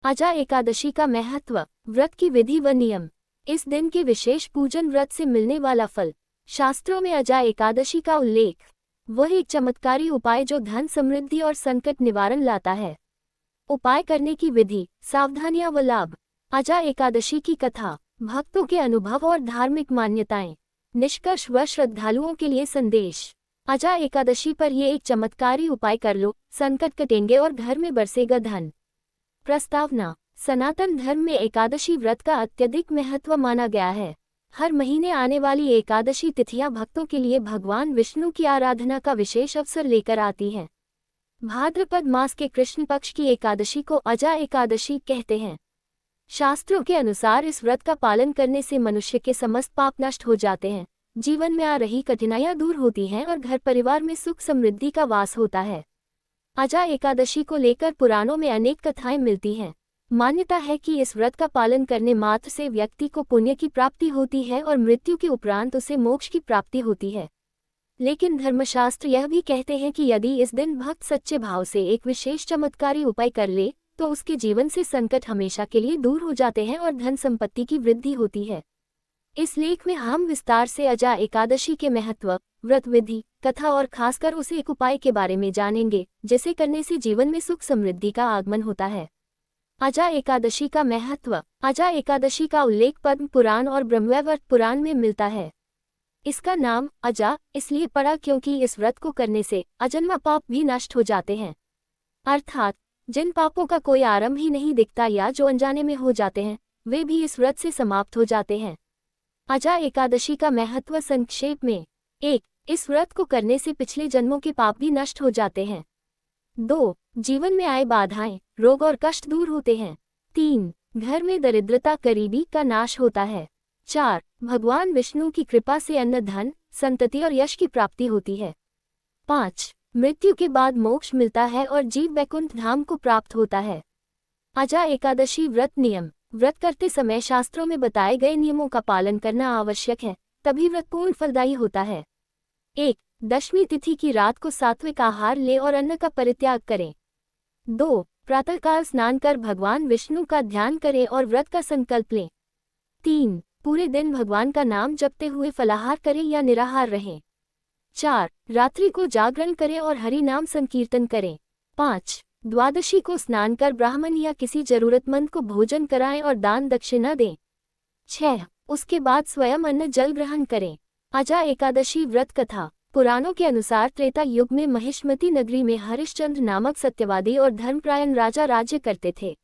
अजा एकादशी का महत्व, व्रत की विधि व नियम। इस दिन के विशेष पूजन व्रत से मिलने वाला फल। शास्त्रों में अजा एकादशी का उल्लेख। वह एक चमत्कारी उपाय जो धन समृद्धि और संकट निवारण लाता है। उपाय करने की विधि, सावधानियां व लाभ। अजा एकादशी की कथा, भक्तों के अनुभव और धार्मिक मान्यताएं। निष्कर्ष व श्रद्धालुओं के लिए संदेश। अजा एकादशी पर ये एक चमत्कारी उपाय कर लो, संकट कटेंगे और घर में बरसेगा धन। प्रस्तावना। सनातन धर्म में एकादशी व्रत का अत्यधिक महत्व माना गया है। हर महीने आने वाली एकादशी तिथियां भक्तों के लिए भगवान विष्णु की आराधना का विशेष अवसर लेकर आती हैं। भाद्रपद मास के कृष्ण पक्ष की एकादशी को अजा एकादशी कहते हैं। शास्त्रों के अनुसार इस व्रत का पालन करने से मनुष्य के समस्त पाप नष्ट हो जाते हैं, जीवन में आ रही कठिनाइयां दूर होती हैं और घर परिवार में सुख समृद्धि का वास होता है। अजा एकादशी को लेकर पुराणों में अनेक कथाएं मिलती हैं। मान्यता है कि इस व्रत का पालन करने मात्र से व्यक्ति को पुण्य की प्राप्ति होती है और मृत्यु के उपरांत उसे मोक्ष की प्राप्ति होती है। लेकिन धर्मशास्त्र यह भी कहते हैं कि यदि इस दिन भक्त सच्चे भाव से एक विशेष चमत्कारी उपाय कर ले तो उसके जीवन से संकट हमेशा के लिए दूर हो जाते हैं और धन संपत्ति की वृद्धि होती है। इस लेख में हम विस्तार से अजा एकादशी के महत्व, व्रत विधि, कथा और खासकर उस एक उपाय के बारे में जानेंगे जिसे करने से जीवन में सुख समृद्धि का आगमन होता है। अजा एकादशी का महत्व। अजा एकादशी का उल्लेख पद्म पुराण और ब्रह्मवैवर्त पुराण में मिलता है। इसका नाम अजा इसलिए पड़ा क्योंकि इस व्रत को करने से अजन्मा पाप भी नष्ट हो जाते हैं। अर्थात जिन पापों का कोई आरंभ ही नहीं दिखता या जो अनजाने में हो जाते हैं, वे भी इस व्रत से समाप्त हो जाते हैं। अजा एकादशी का महत्व संक्षेप में। 1. इस व्रत को करने से पिछले जन्मों के पाप भी नष्ट हो जाते हैं। 2. जीवन में आए बाधाएं, रोग और कष्ट दूर होते हैं। 3. घर में दरिद्रता करीबी का नाश होता है। 4. भगवान विष्णु की कृपा से अन्न धन, संतति और यश की प्राप्ति होती है। 5. मृत्यु के बाद मोक्ष मिलता है और जीव वैकुंठ धाम को प्राप्त होता है। अजा एकादशी व्रत नियम। व्रत करते समय शास्त्रों में बताए गए नियमों का पालन करना आवश्यक है, तभी व्रत पूर्ण फलदायी होता है। 1. दशमी तिथि की रात को सात्विक आहार ले और अन्न का परित्याग करें। 2. प्रातःकाल स्नान कर भगवान विष्णु का ध्यान करें और व्रत का संकल्प लें। 3. पूरे दिन भगवान का नाम जपते हुए फलाहार करें या निराहार रहें। 4. रात्रि को जागरण करें और हरि नाम संकीर्तन करें। 5. द्वादशी को स्नान कर ब्राह्मण या किसी जरूरतमंद को भोजन कराएं और दान दक्षिणा दें। 6. उसके बाद स्वयं अन्न जल ग्रहण करें। अजा एकादशी व्रत कथा। पुराणों के अनुसार त्रेता युग में महिष्मती नगरी में हरिश्चंद्र नामक सत्यवादी और धर्मपरायण राजा राज्य करते थे।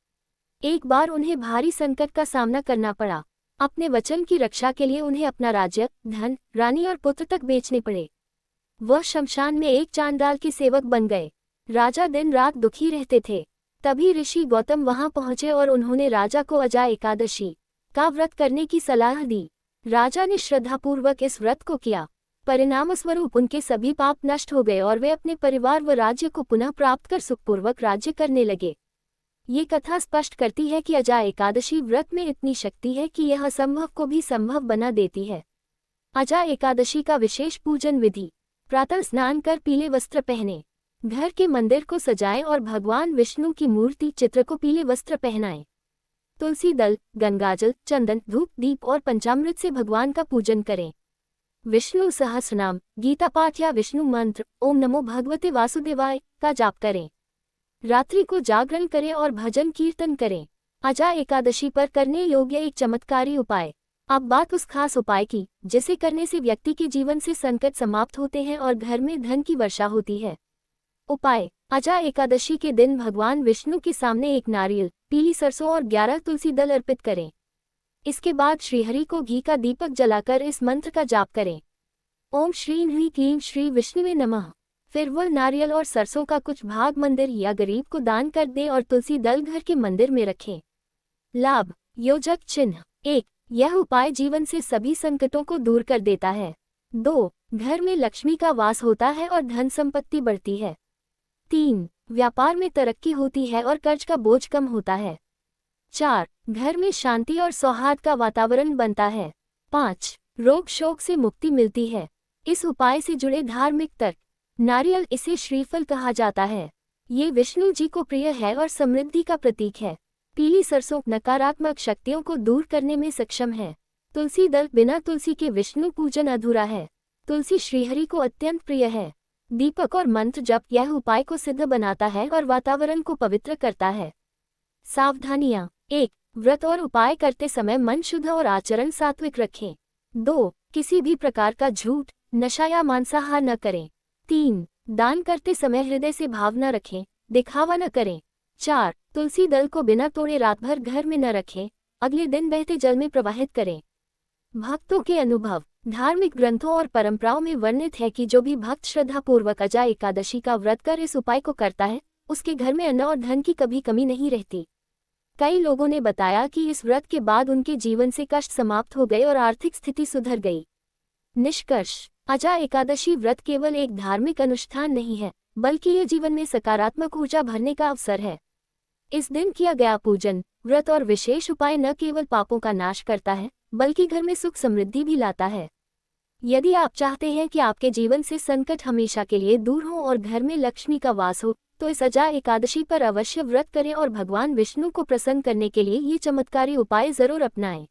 एक बार उन्हें भारी संकट का सामना करना पड़ा। अपने वचन की रक्षा के लिए उन्हें अपना राज्य, धन, रानी और पुत्र तक बेचने पड़े। वह शमशान में एक चांडाल के सेवक बन गए। राजा दिन रात दुखी रहते थे। तभी ऋषि गौतम वहां पहुंचे और उन्होंने राजा को अजा एकादशी का व्रत करने की सलाह दी। राजा ने श्रद्धापूर्वक इस व्रत को किया। परिणामस्वरूप उनके सभी पाप नष्ट हो गए और वे अपने परिवार व राज्य को पुनः प्राप्त कर सुखपूर्वक राज्य करने लगे। ये कथा स्पष्ट करती है कि अजा एकादशी व्रत में इतनी शक्ति है कि यह असंभव को भी संभव बना देती है। अजा एकादशी का विशेष पूजन विधि। प्रातः स्नान कर पीले वस्त्र पहने। घर के मंदिर को सजाएं और भगवान विष्णु की मूर्ति चित्र को पीले वस्त्र पहनाएं। तुलसी दल, गंगाजल, चंदन, धूप, दीप और पंचामृत से भगवान का पूजन करें। विष्णु सहस्रनाम, गीता पाठ या विष्णु मंत्र ओम नमो भगवते वासुदेवाय का जाप करें। रात्रि को जागरण करें और भजन कीर्तन करें। अजा एकादशी पर करने योग्य एक चमत्कारी उपाय। अब बात उस खास उपाय की जिसे करने से व्यक्ति के जीवन से संकट समाप्त होते हैं और घर में धन की वर्षा होती है। उपाय। अजा एकादशी के दिन भगवान विष्णु के सामने एक नारियल, पीली सरसों और 11 तुलसी दल अर्पित करें। इसके बाद श्रीहरि को घी का दीपक जलाकर इस मंत्र का जाप करें। ओम श्री ह्रीं क्लीं श्री विष्णुवे नमः। फिर वह नारियल और सरसों का कुछ भाग मंदिर या गरीब को दान कर दें और तुलसी दल घर के मंदिर में रखें। लाभ। योजक चिन्ह। 1. यह उपाय जीवन से सभी संकटों को दूर कर देता है। 2. घर में लक्ष्मी का वास होता है और धन संपत्ति बढ़ती है। 3. व्यापार में तरक्की होती है और कर्ज का बोझ कम होता है। 4. घर में शांति और सौहार्द का वातावरण बनता है। 5. रोग शोक से मुक्ति मिलती है। इस उपाय से जुड़े धार्मिक तर्क। नारियल, इसे श्रीफल कहा जाता है। ये विष्णु जी को प्रिय है और समृद्धि का प्रतीक है। पीली सरसों नकारात्मक शक्तियों को दूर करने में सक्षम है। तुलसी दल बिना तुलसी के विष्णु पूजन अधूरा है। तुलसी श्रीहरि को अत्यंत प्रिय है। दीपक और मंत्र जप यह उपाय को सिद्ध बनाता है और वातावरण को पवित्र करता है। सावधानियां। 1. व्रत और उपाय करते समय मन शुद्ध और आचरण सात्विक रखें। 2. किसी भी प्रकार का झूठ, नशा या मांसाहार न करें। 3. दान करते समय हृदय से भावना रखें, दिखावा न करें। 4. तुलसी दल को बिना तोड़े रात भर घर में न रखें, अगले दिन बहते जल में प्रवाहित करें। भक्तों के अनुभव। धार्मिक ग्रंथों और परंपराओं में वर्णित है कि जो भी भक्त श्रद्धापूर्वक अजा एकादशी का व्रत कर इस उपाय को करता है, उसके घर में अन्न और धन की कभी कमी नहीं रहती। कई लोगों ने बताया कि इस व्रत के बाद उनके जीवन से कष्ट समाप्त हो गए और आर्थिक स्थिति सुधर गई। निष्कर्ष। अजा एकादशी व्रत केवल एक धार्मिक अनुष्ठान नहीं है, बल्कि ये जीवन में सकारात्मक ऊर्जा भरने का अवसर है। इस दिन किया गया पूजन, व्रत और विशेष उपाय न केवल पापों का नाश करता है, बल्कि घर में सुख समृद्धि भी लाता है। यदि आप चाहते हैं कि आपके जीवन से संकट हमेशा के लिए दूर हो और घर में लक्ष्मी का वास हो, तो इस अजा एकादशी पर अवश्य व्रत करें और भगवान विष्णु को प्रसन्न करने के लिए ये चमत्कारी उपाय जरूर अपनाएं।